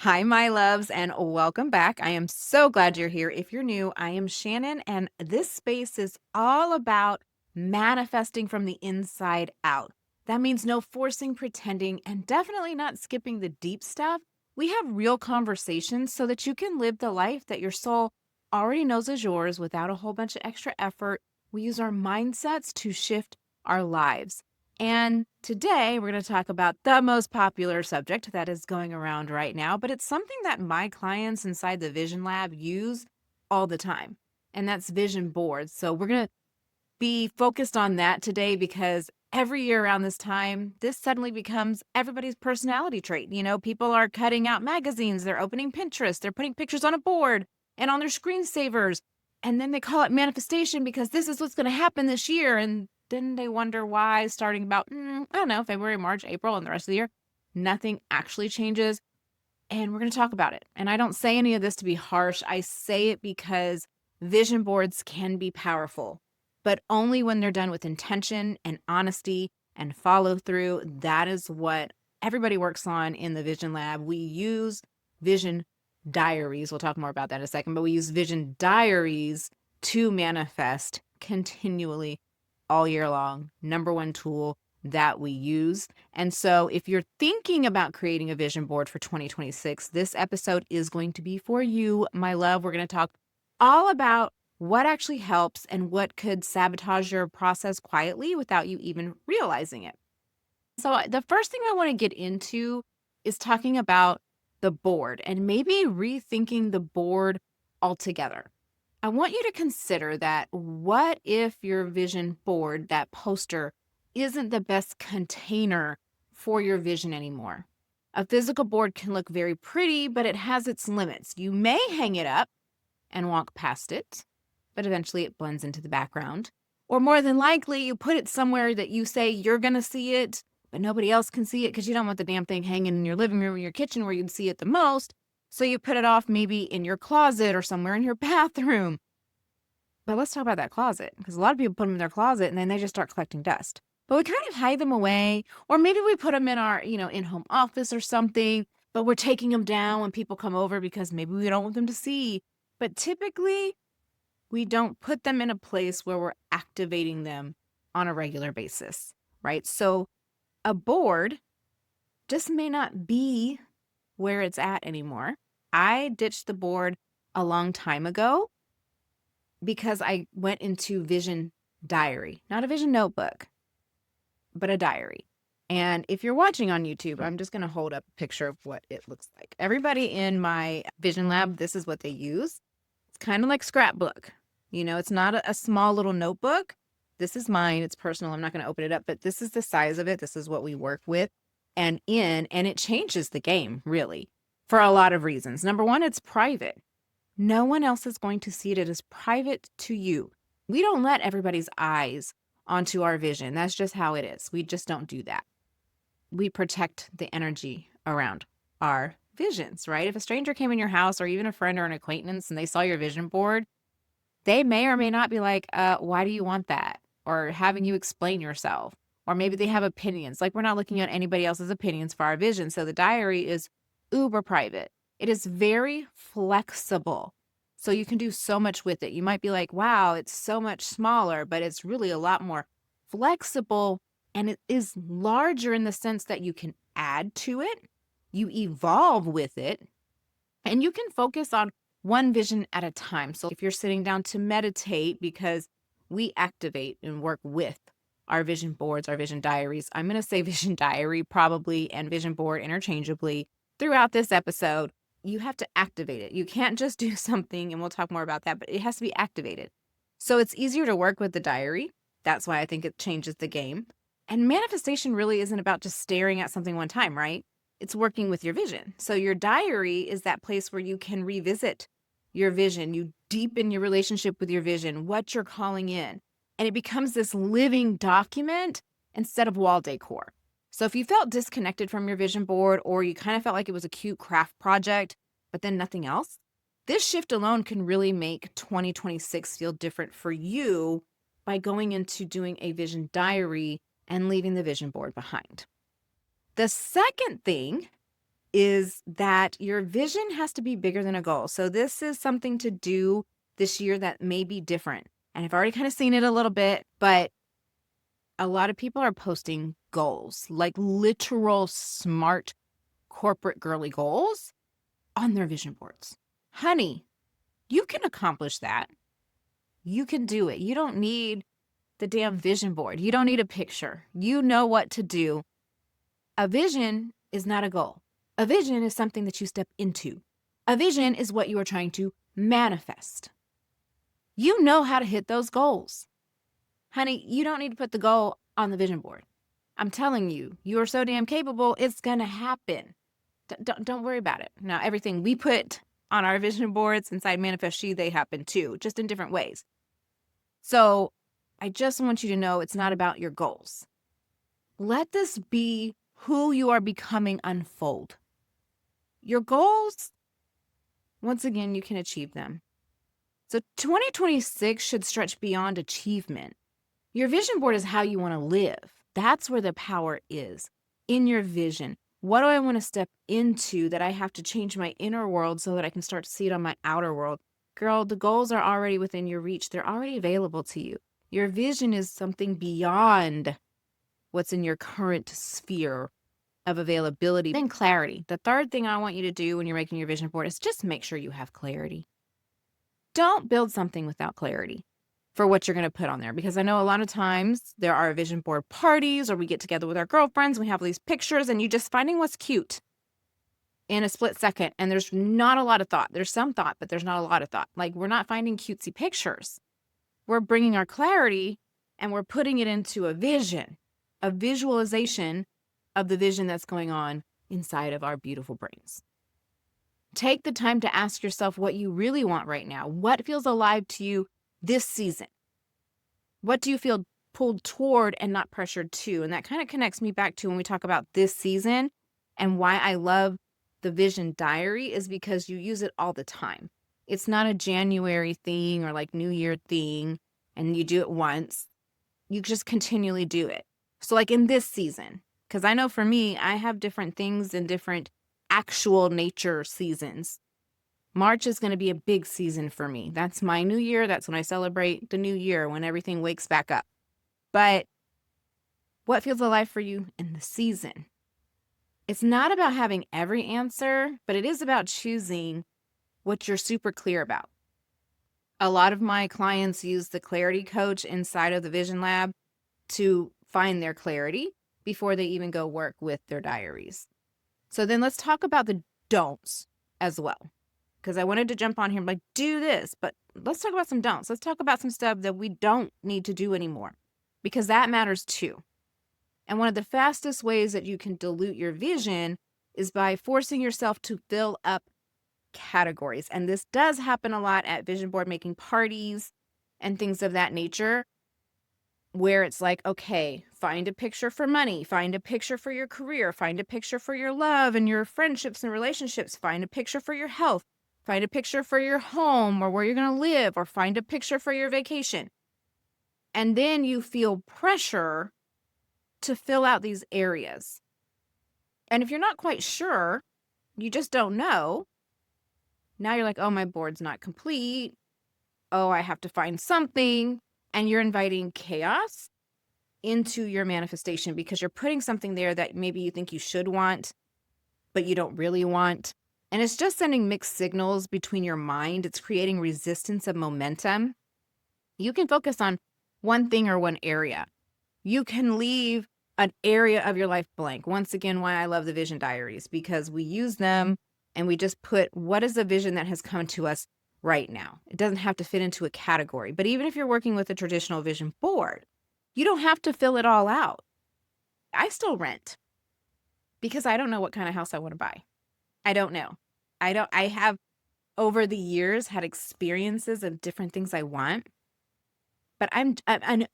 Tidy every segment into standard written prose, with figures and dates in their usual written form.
Hi, my loves, and welcome back. I am so glad you're here. If you're new, I am Shannon, and this space is all about manifesting from the inside out. That means no forcing, pretending, and definitely not skipping the deep stuff. We have real conversations so that you can live the life that your soul already knows is yours without a whole bunch of extra effort. We use our mindsets to shift our lives. And today we're going to talk about the most popular subject that is going around right now, but it's something that my clients inside the Vision Lab use all the time, and that's vision boards. So we're going to be focused on that today because every year around this time, this suddenly becomes everybody's personality trait. People are cutting out magazines, they're opening Pinterest, they're putting pictures on a board and on their screensavers. And then they call it manifestation because this is what's going to happen this year. And then they wonder why, starting about, I don't know, February, March, April, and the rest of the year, nothing actually changes. And we're going to talk about it. And I don't say any of this to be harsh. I say it because vision boards can be powerful, but only when they're done with intention and honesty and follow through. That is what everybody works on in the Vision Lab. We use vision diaries. We'll talk more about that in a second, but we use vision diaries to manifest continually all year long. Number one tool that we use. And so if you're thinking about creating a vision board for 2026, this episode is going to be for you, my love. We're going to talk all about what actually helps and what could sabotage your process quietly without you even realizing it. So the first thing I want to get into is talking about the board and maybe rethinking the board altogether. I want you to consider that what if your vision board, that poster, isn't the best container for your vision anymore? A physical board can look very pretty, but it has its limits. You may hang it up and walk past it, but eventually it blends into the background. Or more than likely, you put it somewhere that you say you're going to see it, but nobody else can see it because you don't want the damn thing hanging in your living room or your kitchen where you'd see it the most. So you put it off maybe in your closet or somewhere in your bathroom. But let's talk about that closet because a lot of people put them in their closet and then they just start collecting dust. But we kind of hide them away, or maybe we put them in our, in-home office or something, but we're taking them down when people come over because maybe we don't want them to see. But typically, we don't put them in a place where we're activating them on a regular basis, right? So a board just may not be where it's at anymore. I ditched the board a long time ago because I went into vision diary, not a vision notebook, but a diary. And if you're watching on YouTube, I'm just going to hold up a picture of what it looks like. Everybody in my Vision Lab, this is what they use. It's kind of like scrapbook. It's not a small little notebook. This is mine. It's personal. I'm not going to open it up, but this is the size of it. This is what we work with and it changes the game, really, for a lot of reasons. Number one, it's private. No one else is going to see it. It is private to you. We don't let everybody's eyes onto our vision. That's just how it is. We just don't do that. We protect the energy around our visions, right? If a stranger came in your house or even a friend or an acquaintance and they saw your vision board, they may or may not be like, why do you want that? Or having you explain yourself. Or maybe they have opinions. Like, we're not looking at anybody else's opinions for our vision. So the diary is uber private. It is very flexible. So you can do so much with it. You might be like, wow, it's so much smaller, but it's really a lot more flexible. And it is larger in the sense that you can add to it, you evolve with it, and you can focus on one vision at a time. So if you're sitting down to meditate, because we activate and work with our vision boards, our vision diaries, I'm going to say vision diary probably and vision board interchangeably throughout this episode. You have to activate it. You can't just do something, and we'll talk more about that, but it has to be activated. So it's easier to work with the diary. That's why I think it changes the game. And manifestation really isn't about just staring at something one time, right? It's working with your vision. So your diary is that place where you can revisit your vision. You deepen your relationship with your vision, what you're calling in. And it becomes this living document instead of wall decor. So if you felt disconnected from your vision board, or you kind of felt like it was a cute craft project, but then nothing else, this shift alone can really make 2026 feel different for you by going into doing a vision diary and leaving the vision board behind. The second thing is that your vision has to be bigger than a goal. So this is something to do this year that may be different. And I've already kind of seen it a little bit, but a lot of people are posting goals, like literal smart corporate girly goals on their vision boards. Honey, you can accomplish that. You can do it. You don't need the damn vision board. You don't need a picture. You know what to do. A vision is not a goal. A vision is something that you step into. A vision is what you are trying to manifest. You know how to hit those goals. Honey, you don't need to put the goal on the vision board. I'm telling you, you are so damn capable, it's going to happen. Don't worry about it. Now, everything we put on our vision boards inside Manifest She, they happen too, just in different ways. So I just want you to know it's not about your goals. Let this be who you are becoming unfold. Your goals, once again, you can achieve them. So 2026 should stretch beyond achievement. Your vision board is how you want to live. That's where the power is, in your vision. What do I want to step into that I have to change my inner world so that I can start to see it on my outer world? Girl, the goals are already within your reach. They're already available to you. Your vision is something beyond what's in your current sphere of availability. Then clarity. The third thing I want you to do when you're making your vision board is just make sure you have clarity. Don't build something without clarity for what you're going to put on there. Because I know a lot of times there are vision board parties or we get together with our girlfriends, we have these pictures and you just finding what's cute in a split second. And there's not a lot of thought. There's some thought, but there's not a lot of thought. Like we're not finding cutesy pictures. We're bringing our clarity and we're putting it into a vision, a visualization of the vision that's going on inside of our beautiful brains. Take the time to ask yourself what you really want right now. What feels alive to you this season? What do you feel pulled toward and not pressured to? And that kind of connects me back to when we talk about this season and why I love the vision diary is because you use it all the time. It's not a January thing or like New Year thing and you do it once. You just continually do it. So like in this season, because I know for me, I have different things in different actual nature seasons. March is going to be a big season for me. That's my new year. That's when I celebrate the new year, when everything wakes back up. But what feels alive for you in the season? It's not about having every answer, but it is about choosing what you're super clear about. A lot of my clients use the clarity coach inside of the Vision Lab to find their clarity before they even go work with their diaries. So then let's talk about the don'ts as well. Because I wanted to jump on here and like, do this, but let's talk about some don'ts. Let's talk about some stuff that we don't need to do anymore because that matters too. And one of the fastest ways that you can dilute your vision is by forcing yourself to fill up categories. And this does happen a lot at vision board making parties and things of that nature, where it's like, okay, find a picture for money, find a picture for your career, find a picture for your love and your friendships and relationships, find a picture for your health. Find a picture for your home or where you're going to live, or find a picture for your vacation. And then you feel pressure to fill out these areas. And if you're not quite sure, you just don't know. Now you're like, oh, my board's not complete. Oh, I have to find something. And you're inviting chaos into your manifestation because you're putting something there that maybe you think you should want, but you don't really want. And it's just sending mixed signals between your mind. It's creating resistance of momentum. You can focus on one thing or one area. You can leave an area of your life blank. Once again, why I love the vision diaries, because we use them and we just put what is the vision that has come to us right now. It doesn't have to fit into a category. But even if you're working with a traditional vision board, you don't have to fill it all out. I still rent because I don't know what kind of house I want to buy. I don't know. I have over the years had experiences of different things I want, but I'm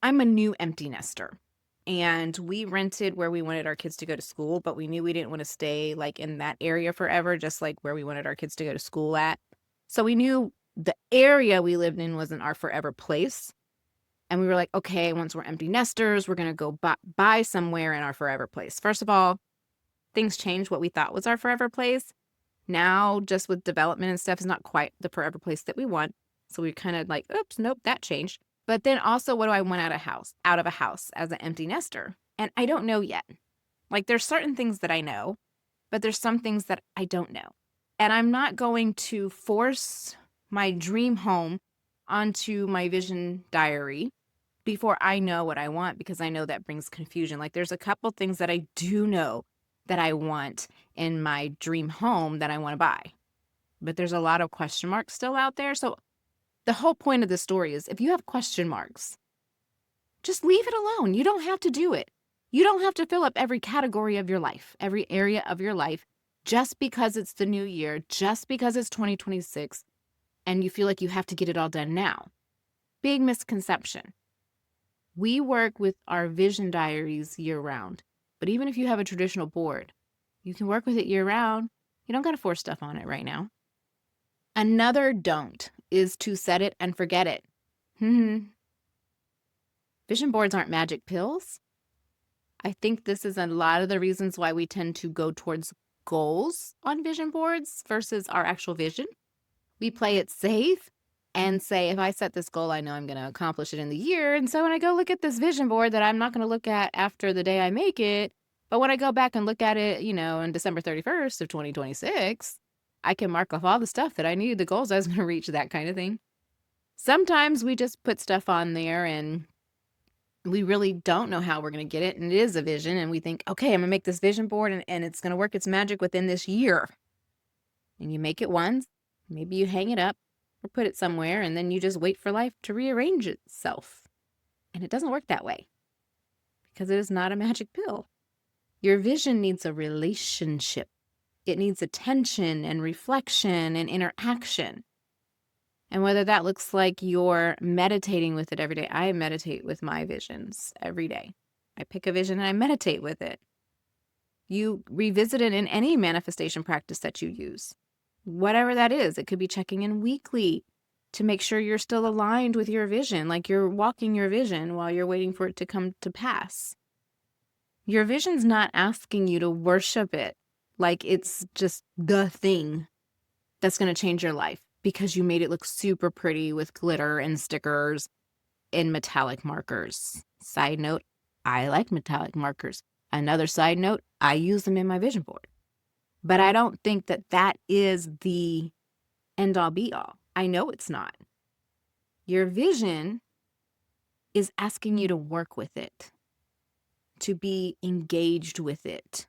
a new empty nester. And we rented where we wanted our kids to go to school, but we knew we didn't want to stay like in that area forever, just like where we wanted our kids to go to school at. So we knew the area we lived in wasn't our forever place. And we were like, okay, once we're empty nesters, we're going to go buy somewhere in our forever place. First of all, things change what we thought was our forever place. Now, just with development and stuff, is not quite the forever place that we want. So we kind of like, oops, nope, that changed. But then also, what do I want out of a house as an empty nester? And I don't know yet. Like, there's certain things that I know, but there's some things that I don't know. And I'm not going to force my dream home onto my vision diary before I know what I want, because I know that brings confusion. Like, there's a couple things that I do know that I want in my dream home that I want to buy, but there's a lot of question marks still out there. So the whole point of the story is, if you have question marks, just leave it alone. You don't have to do it. You don't have to fill up every category of your life, every area of your life, just because it's the new year, just because it's 2026, and you feel like you have to get it all done now. Big misconception. We work with our vision diaries year round, but even if you have a traditional board, you can work with it year round. You don't got to force stuff on it right now. Another don't is to set it and forget it. Vision boards aren't magic pills. I think this is a lot of the reasons why we tend to go towards goals on vision boards versus our actual vision. We play it safe and say, if I set this goal, I know I'm going to accomplish it in the year. And so when I go look at this vision board that I'm not going to look at after the day I make it, but when I go back and look at it, on December 31st of 2026, I can mark off all the stuff that I needed, the goals I was going to reach, that kind of thing. Sometimes we just put stuff on there and we really don't know how we're going to get it. And it is a vision. And we think, okay, I'm going to make this vision board and it's going to work its magic within this year. And you make it once, maybe you hang it up or put it somewhere, and then you just wait for life to rearrange itself. And it doesn't work that way, because it is not a magic pill. Your vision needs a relationship. It needs attention and reflection and interaction. And whether that looks like you're meditating with it every day. I meditate with my visions every day. I pick a vision and I meditate with it. You revisit it in any manifestation practice that you use. Whatever that is, it could be checking in weekly to make sure you're still aligned with your vision, like you're walking your vision while you're waiting for it to come to pass. Your vision's not asking you to worship it like it's just the thing that's going to change your life because you made it look super pretty with glitter and stickers and metallic markers. Side note, I like metallic markers. Another side note, I use them in my vision board. But I don't think that that is the end all be all. I know it's not. Your vision is asking you to work with it, to be engaged with it,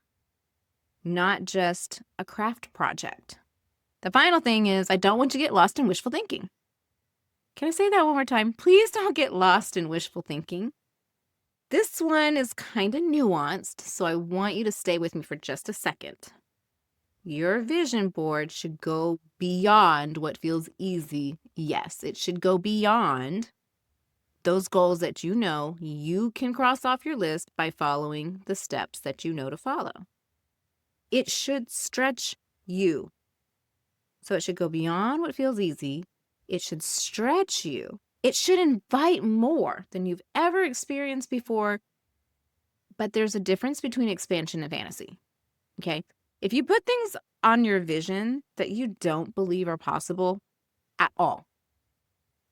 not just a craft project. The final thing is, I don't want you to get lost in wishful thinking. Can I say that one more time? Please don't get lost in wishful thinking. This one is kind of nuanced, so I want you to stay with me for just a second. Your vision board should go beyond what feels easy. Yes, it should go beyond those goals that you know you can cross off your list by following the steps that you know to follow. It should stretch you. So it should go beyond what feels easy. It should stretch you. It should invite more than you've ever experienced before. But there's a difference between expansion and fantasy. Okay? If you put things on your vision that you don't believe are possible at all,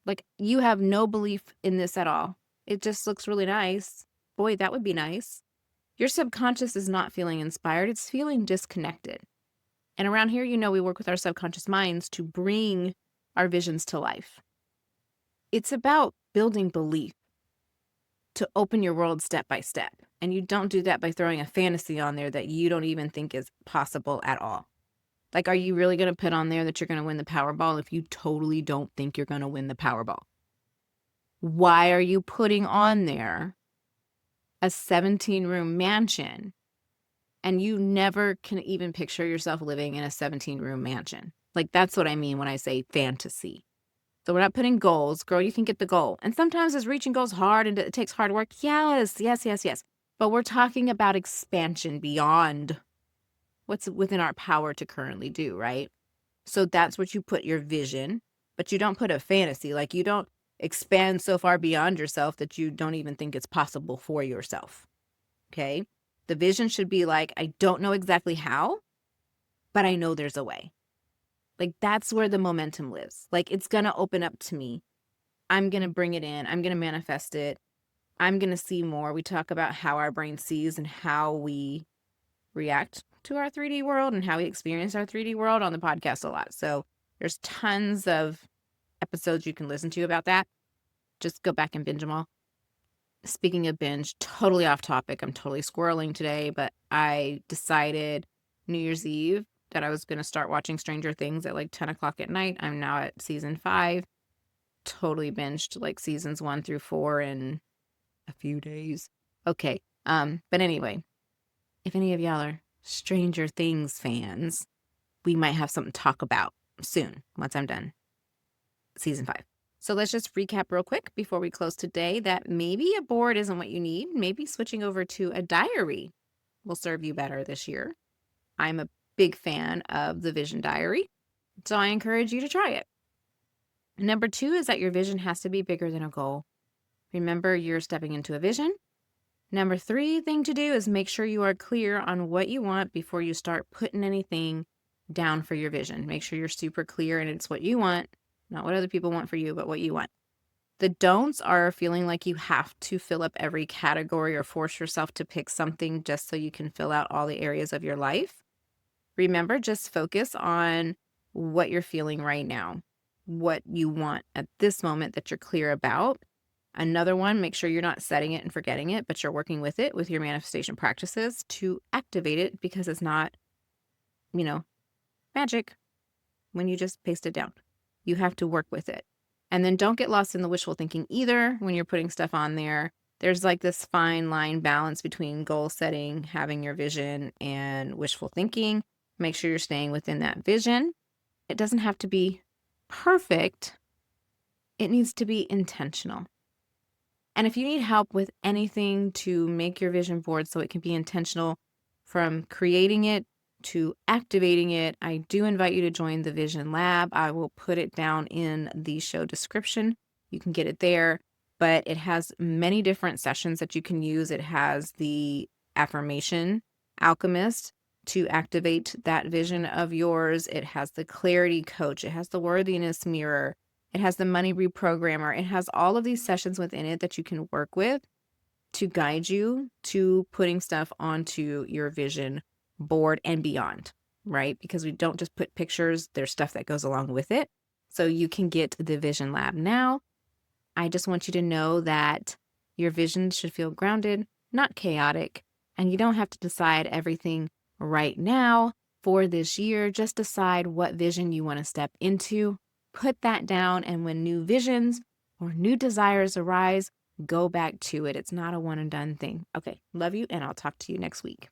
like you have no belief in this at all, it just looks really nice. Boy, that would be nice. Your subconscious is not feeling inspired. It's feeling disconnected. And around here, we work with our subconscious minds to bring our visions to life. It's about building belief to open your world step by step. And you don't do that by throwing a fantasy on there that you don't even think is possible at all. Like, are you really going to put on there that you're going to win the Powerball if you totally don't think you're going to win the Powerball? Why are you putting on there a 17-room mansion and you never can even picture yourself living in a 17-room mansion? Like, that's what I mean when I say fantasy. So we're not putting goals. Girl, you can get the goal. And sometimes it's reaching goals hard and it takes hard work. Yes. But we're talking about expansion beyond what's within our power to currently do, right? So that's what you put your vision, but you don't put a fantasy. Like, you don't expand so far beyond yourself that you don't even think it's possible for yourself. Okay? The vision should be like, I don't know exactly how, but I know there's a way. Like, that's where the momentum lives. Like, it's going to open up to me. I'm going to bring it in. I'm going to manifest it. I'm going to see more. We talk about how our brain sees and how we react to our 3D world and how we experience our 3D world on the podcast a lot. So there's tons of episodes you can listen to about that. Just go back and binge them all. Speaking of binge, totally off topic. I'm totally squirreling today, but I decided New Year's Eve that I was going to start watching Stranger Things at like 10 o'clock at night. I'm now at season 5. Totally binged like seasons 1 through 4 in a few days. Okay. But anyway, if any of y'all are Stranger Things fans, we might have something to talk about soon once I'm done season 5. So let's just recap real quick before we close today that maybe a board isn't what you need. Maybe switching over to a diary will serve you better this year. I'm a big fan of the Vision Diary, so I encourage you to try it. Number 2 is that your vision has to be bigger than a goal. Remember, you're stepping into a vision. Number 3 thing to do is make sure you are clear on what you want before you start putting anything down for your vision. Make sure you're super clear and it's what you want, not what other people want for you, but what you want. The don'ts are feeling like you have to fill up every category or force yourself to pick something just so you can fill out all the areas of your life. Remember, just focus on what you're feeling right now, what you want at this moment that you're clear about. Another one, make sure you're not setting it and forgetting it, but you're working with it with your manifestation practices to activate it, because it's not, magic when you just paste it down. You have to work with it. And then don't get lost in the wishful thinking either when you're putting stuff on there. There's like this fine line balance between goal setting, having your vision, and wishful thinking. Make sure you're staying within that vision. It doesn't have to be perfect. It needs to be intentional. And if you need help with anything to make your vision board so it can be intentional, from creating it to activating it, I do invite you to join the Vision Lab. I will put it down in the show description. You can get it there, but it has many different sessions that you can use. It has the affirmation alchemist to activate that vision of yours. It has the clarity coach. It has the worthiness mirror. It has the money reprogrammer. It has all of these sessions within it that you can work with to guide you to putting stuff onto your vision board and beyond, right? Because we don't just put pictures, there's stuff that goes along with it. So you can get the Vision Lab now. I just want you to know that your vision should feel grounded, not chaotic, and you don't have to decide everything right now for this year. Just decide what vision you want to step into, put that down, and when new visions or new desires arise, go back to it. It's not a one and done thing. Okay, love you, and I'll talk to you next week.